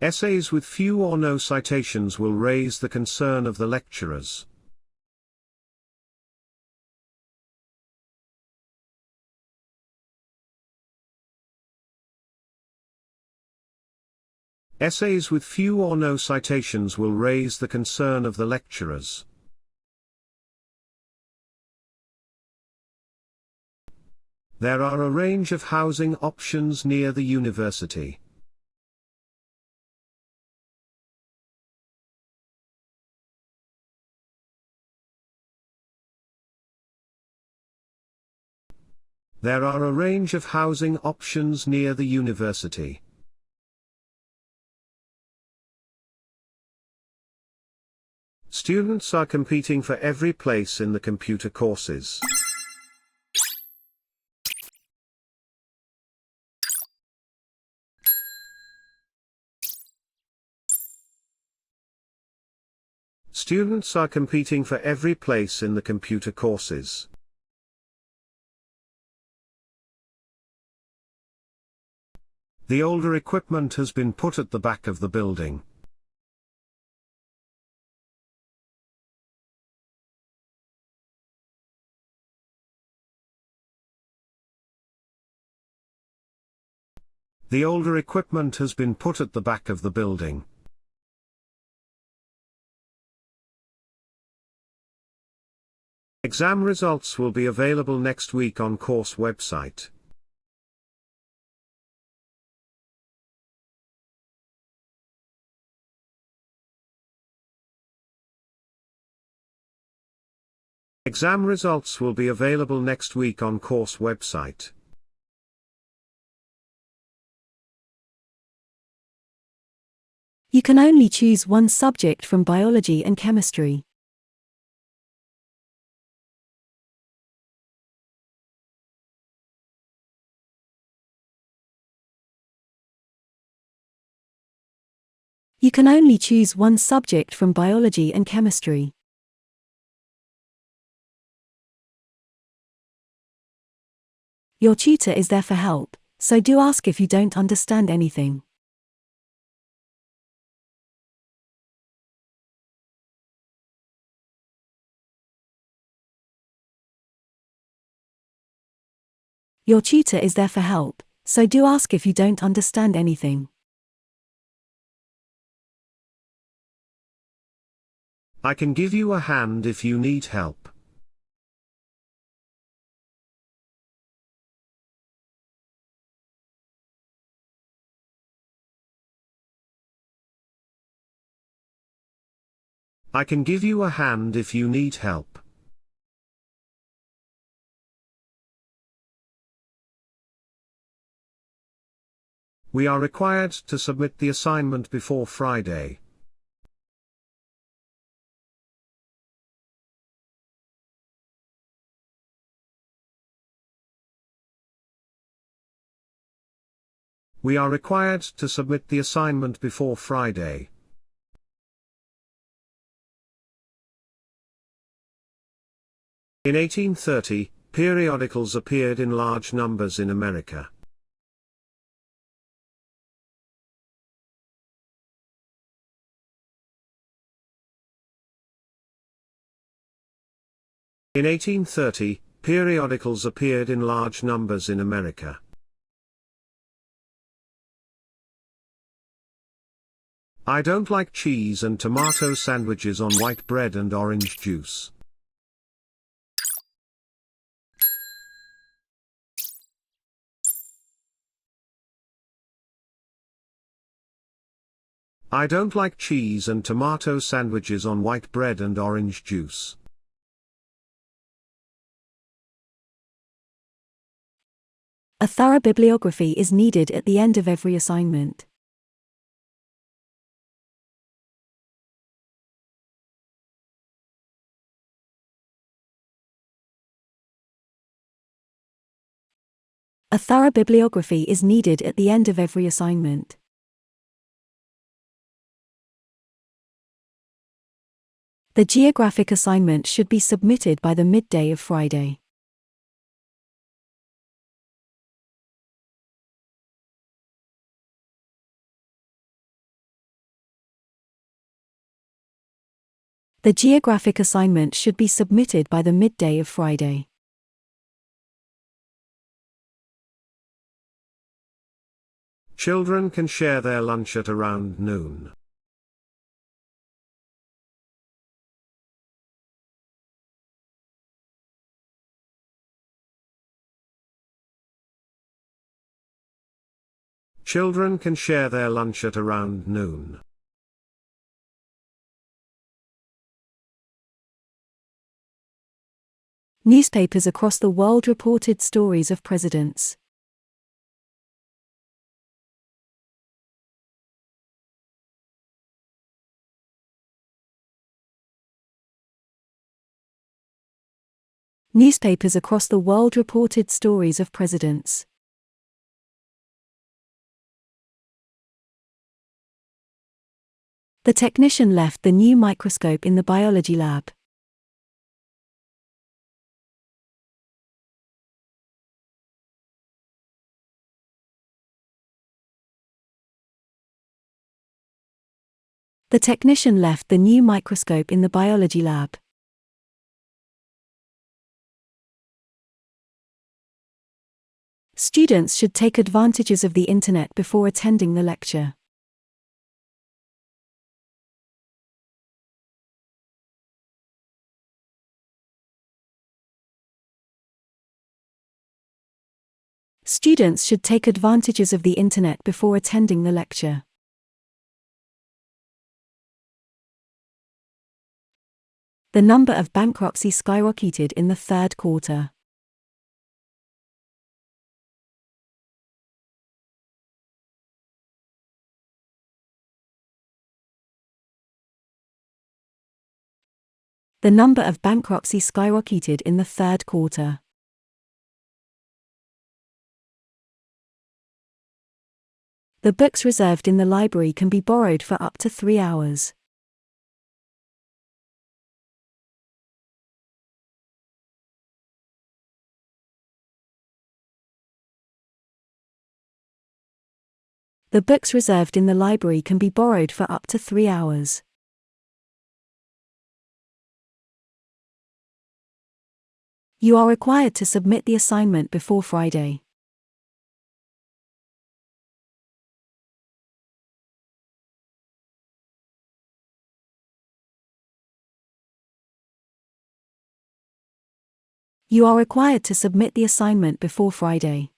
Essays with few or no citations will raise the concern of the lecturers. Essays with few or no citations will raise the concern of the lecturers. There are a range of housing options near the university. There are a range of housing options near the university. Students are competing for every place in the computer courses. Students are competing for every place in the computer courses. The older equipment has been put at the back of the building. The older equipment has been put at the back of the building. Exam results will be available next week on course website. Exam results will be available next week on course website. You can only choose one subject from biology and chemistry. You can only choose one subject from biology and chemistry. Your tutor is there for help, so do ask if you don't understand anything. Your tutor is there for help, so do ask if you don't understand anything. I can give you a hand if you need help. I can give you a hand if you need help. We are required to submit the assignment before Friday. We are required to submit the assignment before Friday. In 1830, periodicals appeared in large numbers in America. In 1830, periodicals appeared in large numbers in America. I don't like cheese and tomato sandwiches on white bread and orange juice. I don't like cheese and tomato sandwiches on white bread and orange juice. A thorough bibliography is needed at the end of every assignment. A thorough bibliography is needed at the end of every assignment. The geographic assignment should be submitted by the midday of Friday. The geographic assignment should be submitted by the midday of Friday. Children can share their lunch at around noon. Children can share their lunch at around noon. Newspapers across the world reported stories of presidents. Newspapers across the world reported stories of presidents. The technician left the new microscope in the biology lab. The technician left the new microscope in the biology lab. Students should take advantages of the internet before attending the lecture. Students should take advantages of the internet before attending the lecture. The number of bankruptcies skyrocketed in the third quarter. The number of bankruptcies skyrocketed in the third quarter. The books reserved in the library can be borrowed for up to 3 hours. The books reserved in the library can be borrowed for up to 3 hours. You are required to submit the assignment before Friday. You are required to submit the assignment before Friday.